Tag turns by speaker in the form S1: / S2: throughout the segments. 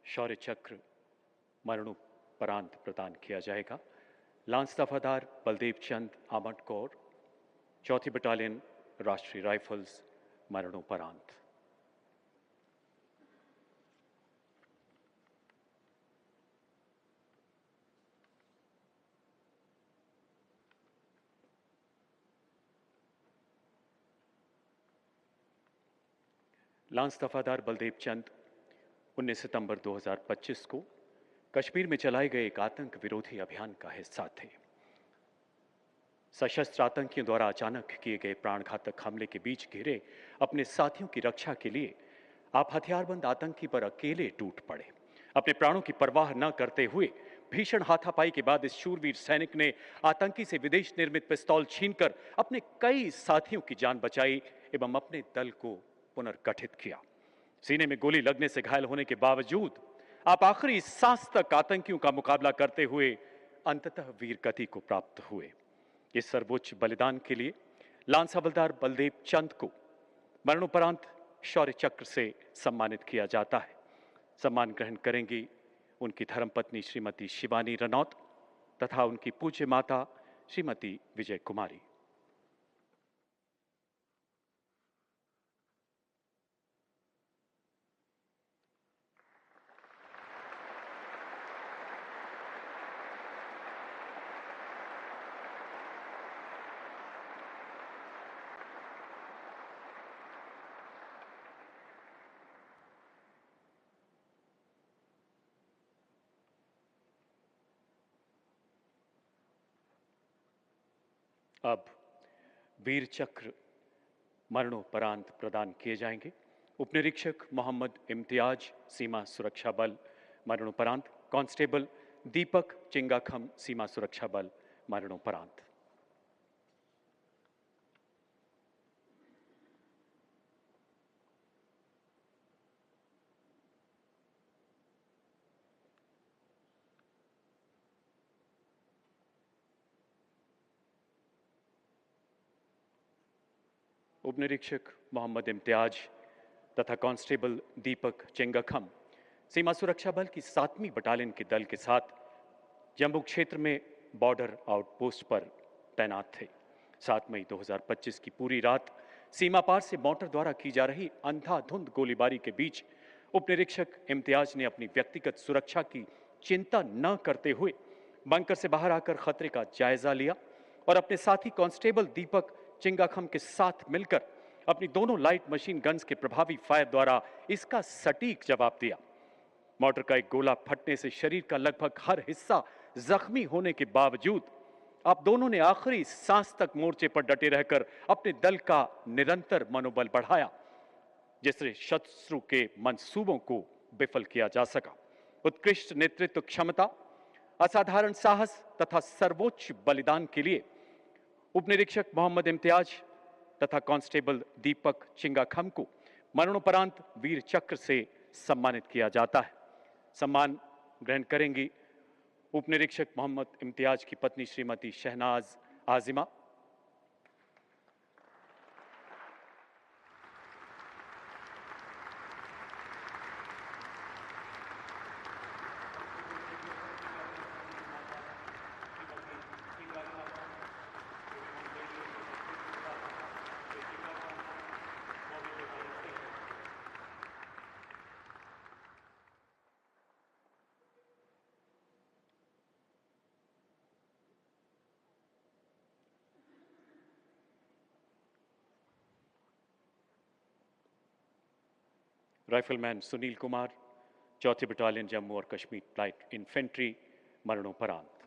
S1: शौर्य चक्र मरणोपरांत प्रदान किया जाएगा। लांस दफादार बलदेव चंद आमटकौर, चौथी बटालियन राष्ट्रीय राइफल्स, मरणोपरांत। लांस दफादार बलदेव चंद 19 सितंबर 2025 को कश्मीर में चलाए गए एक आतंक विरोधी अभियान का हिस्सा थे। सशस्त्र आतंकियों द्वारा अचानक किए गए प्राणघातक हमले के बीच घिरे अपने साथियों की रक्षा के लिए आप हथियारबंद आतंकी पर अकेले टूट पड़े। अपने प्राणों की परवाह न करते हुए भीषण हाथापाई के बाद इस शूरवीर सैनिक ने आतंकी से विदेश निर्मित पिस्तौल छीनकर अपने कई साथियों की जान बचाई एवं अपने दल को पुनर्गठित किया। सीने में गोली लगने से घायल होने के बावजूद आप आखिरी सांस तक आतंकियों का मुकाबला करते हुए अंततः वीर गति को प्राप्त हुए। इस सर्वोच्च बलिदान के लिए लांस हवलदार बलदेव चंद को मरणोपरांत शौर्य चक्र से सम्मानित किया जाता है। सम्मान ग्रहण करेंगी उनकी धर्मपत्नी श्रीमती शिवानी रनौत तथा उनकी पूज्य माता श्रीमती विजय कुमारी। अब वीर चक्र मरणोपरांत प्रदान किए जाएंगे। उपनिरीक्षक मोहम्मद इम्तियाज, सीमा सुरक्षा बल, मरणोपरांत। कांस्टेबल दीपक चिंगाखम, सीमा सुरक्षा बल, मरणोपरांत। उपनिरीक्षक मोहम्मद इम्तियाज तथा कांस्टेबल दीपक चिंगाखम सीमा सुरक्षा बल की 7वीं बटालियन के दल के साथ जम्मू क्षेत्र में बॉर्डर आउटपोस्ट पर तैनात थे। 7 मई 2025 की पूरी रात सीमा पार से मोटर द्वारा की जा रही अंधाधुंध गोलीबारी के बीच उपनिरीक्षक इम्तियाज ने अपनी व्यक्तिगत सुरक्षा की चिंता न करते हुए बंकर से बाहर आकर खतरे का जायजा लिया और अपने साथी कांस्टेबल दीपक चिंगाखम के साथ मिलकर अपनी दोनों लाइट मशीन गन्स के प्रभावी फायर द्वारा इसका सटीक जवाब दिया। मोटर का एक गोला फटने से शरीर का लगभग हर हिस्सा जख्मी होने के बावजूद आप दोनों ने आखिरी सांस तक मोर्चे पर डटे रहकर अपने दल का निरंतर मनोबल बढ़ाया, जिससे शत्रु के मंसूबों को विफल किया जा सका। उत्कृष्ट नेतृत्व क्षमता, असाधारण साहस तथा सर्वोच्च बलिदान के लिए उपनिरीक्षक मोहम्मद इम्तियाज तथा कांस्टेबल दीपक चिंगाखम को मरणोपरांत वीर चक्र से सम्मानित किया जाता है। सम्मान ग्रहण करेंगी उपनिरीक्षक मोहम्मद इम्तियाज की पत्नी श्रीमती शहनाज आजिमा। राइफलमैन सुनील कुमार, चौथी बटालियन जम्मू और कश्मीर लाइट इन्फेंट्री, मरणोपरांत।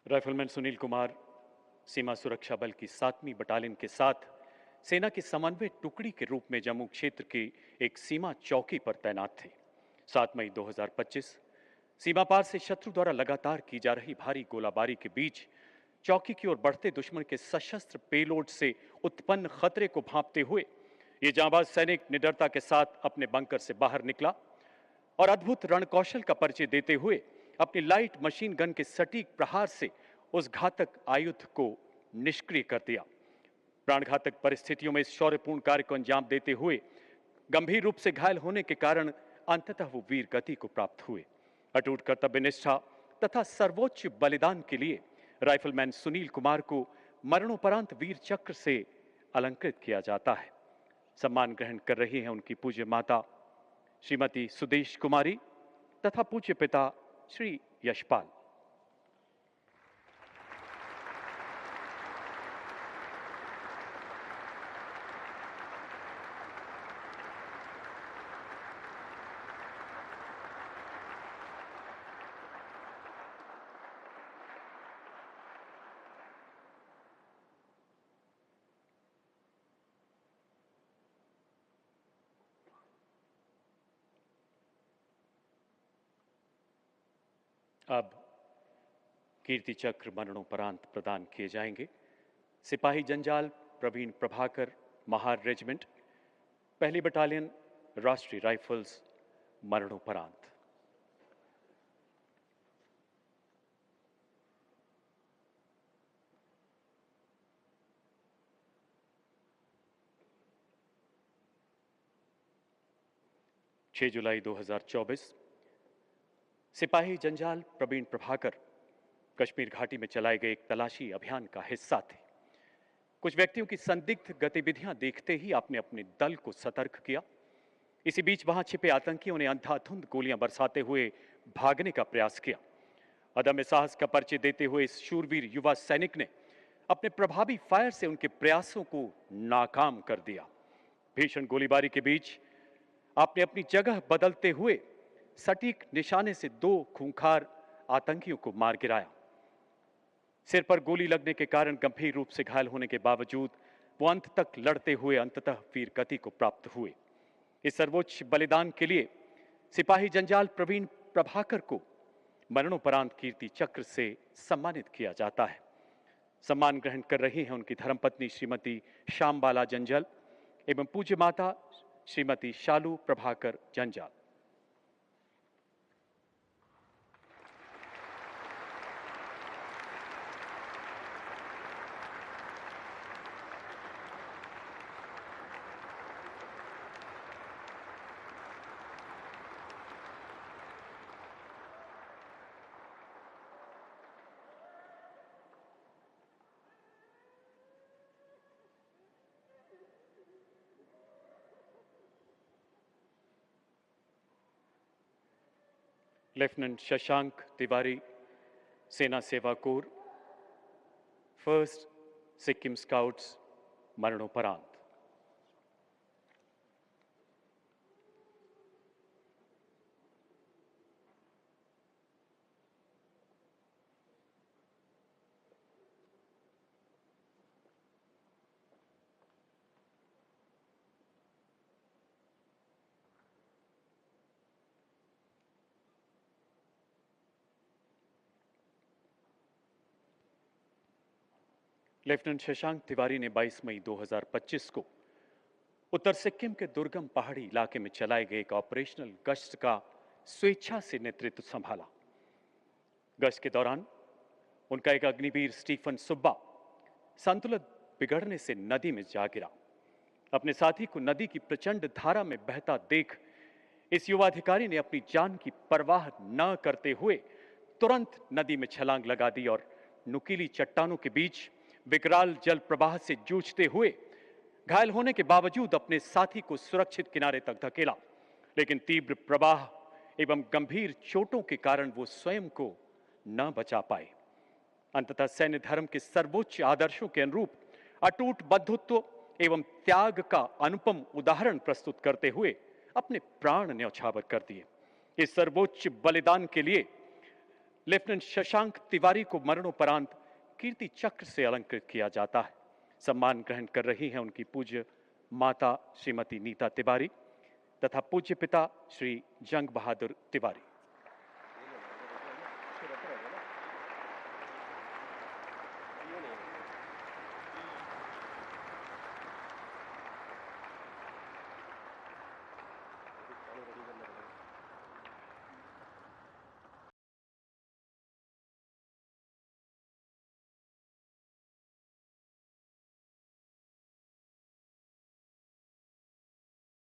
S1: राइफलमैन सुनील कुमार सीमा सुरक्षा बल की 7वीं बटालियन के साथ सेना की समन्वय टुकड़ी के रूप में जम्मू क्षेत्र की एक सीमा चौकी पर तैनात थे। 7 मई 2025 सीमा पार से शत्रु द्वारा लगातार की जा रही भारी गोलाबारी के बीच चौकी की ओर बढ़ते दुश्मन के सशस्त्र पेलोड से उत्पन्न खतरे को भांपते हुए ये जांबाज सैनिक निडरता के साथ अपने बंकर से बाहर निकला और अद्भुत रणकौशल का परिचय देते हुए अपनी लाइट मशीन गन के सटीक प्रहार से उस घातक आयुध को निष्क्रिय कर दिया। प्राणघातक परिस्थितियों में इस शौर्यपूर्ण कार्य को अंजाम देते हुए गंभीर रूप से घायल होने के कारण अंततः वो वीर गति को प्राप्त हुए। अटूट कर्तव्य निष्ठा तथा सर्वोच्च बलिदान के लिए राइफलमैन सुनील कुमार को मरणोपरांत वीर चक्र से अलंकृत किया जाता है। सम्मान ग्रहण कर रही हैं उनकी पूज्य माता श्रीमती सुदेश कुमारी तथा पूज्य पिता श्री यशपाल। अब कीर्ति चक्र मरणोपरांत प्रदान किए जाएंगे। सिपाही जंजाल प्रवीण प्रभाकर, महार रेजिमेंट, पहली बटालियन, राष्ट्रीय राइफल्स, मरणोपरांत। छह जुलाई 2024 सिपाही जंजाल प्रवीण प्रभाकर कश्मीर घाटी में चलाए गए एक तलाशी अभियान का हिस्सा थे। कुछ व्यक्तियों की संदिग्ध गतिविधियां देखते ही आपने अपने दल को सतर्क किया। इसी बीच वहां छिपे आतंकियों ने अंधाधुंध गोलियां बरसाते हुए भागने का प्रयास किया। अदम्य साहस का परिचय देते हुए इस शूरवीर युवा सैनिक ने अपने प्रभावी फायर से उनके प्रयासों को नाकाम कर दिया। भीषण गोलीबारी के बीच आपने अपनी जगह बदलते हुए सटीक निशाने से दो खूंखार आतंकियों को मार गिराया। सिर पर गोली लगने के कारण गंभीर रूप से घायल होने के बावजूद वो अंत तक लड़ते हुए अंततः वीर गति को प्राप्त हुए। इस सर्वोच्च बलिदान के लिए सिपाही जंजाल प्रवीण प्रभाकर को मरणोपरांत कीर्ति चक्र से सम्मानित किया जाता है। सम्मान ग्रहण कर रही हैं उनकी धर्मपत्नी श्रीमती श्यामबाला जंजाल एवं पूज्य माता श्रीमती शालू प्रभाकर जंजाल। लेफ्टिनेंट शशांक तिवारी, सेना सेवा कोर, फर्स्ट सिक्किम स्काउट्स, मरणोपरांत। लेफ्टिनेंट शशांक तिवारी ने 22 मई 2025 को उत्तर सिक्किम के दुर्गम पहाड़ी इलाके में चलाए गए एक ऑपरेशनल गश्त का स्वेच्छा से नेतृत्व संभाला। गश्त के दौरान उनका एक अग्निवीर स्टीफन सुब्बा संतुलन बिगड़ने से नदी में जा गिरा। अपने साथी को नदी की प्रचंड धारा में बहता देख इस युवा अधिकारी ने अपनी जान की परवाह न करते हुए तुरंत नदी में छलांग लगा दी और नुकीली चट्टानों के बीच विकराल जल प्रवाह से जूझते हुए घायल होने के बावजूद अपने साथी को सुरक्षित किनारे तक धकेला। लेकिन तीव्र प्रवाह एवं गंभीर चोटों के कारण वो स्वयं को न बचा पाए। अंततः सैन्य धर्म के सर्वोच्च आदर्शों के अनुरूप अटूट बंधुत्व एवं त्याग का अनुपम उदाहरण प्रस्तुत करते हुए अपने प्राण न्यौछावर कर दिए। इस सर्वोच्च बलिदान के लिए लेफ्टिनेंट शशांक तिवारी को मरणोपरांत कीर्ति चक्र से अलंकृत किया जाता है। सम्मान ग्रहण कर रही हैं उनकी पूज्य माता श्रीमती नीता तिवारी तथा पूज्य पिता श्री जंग बहादुर तिवारी।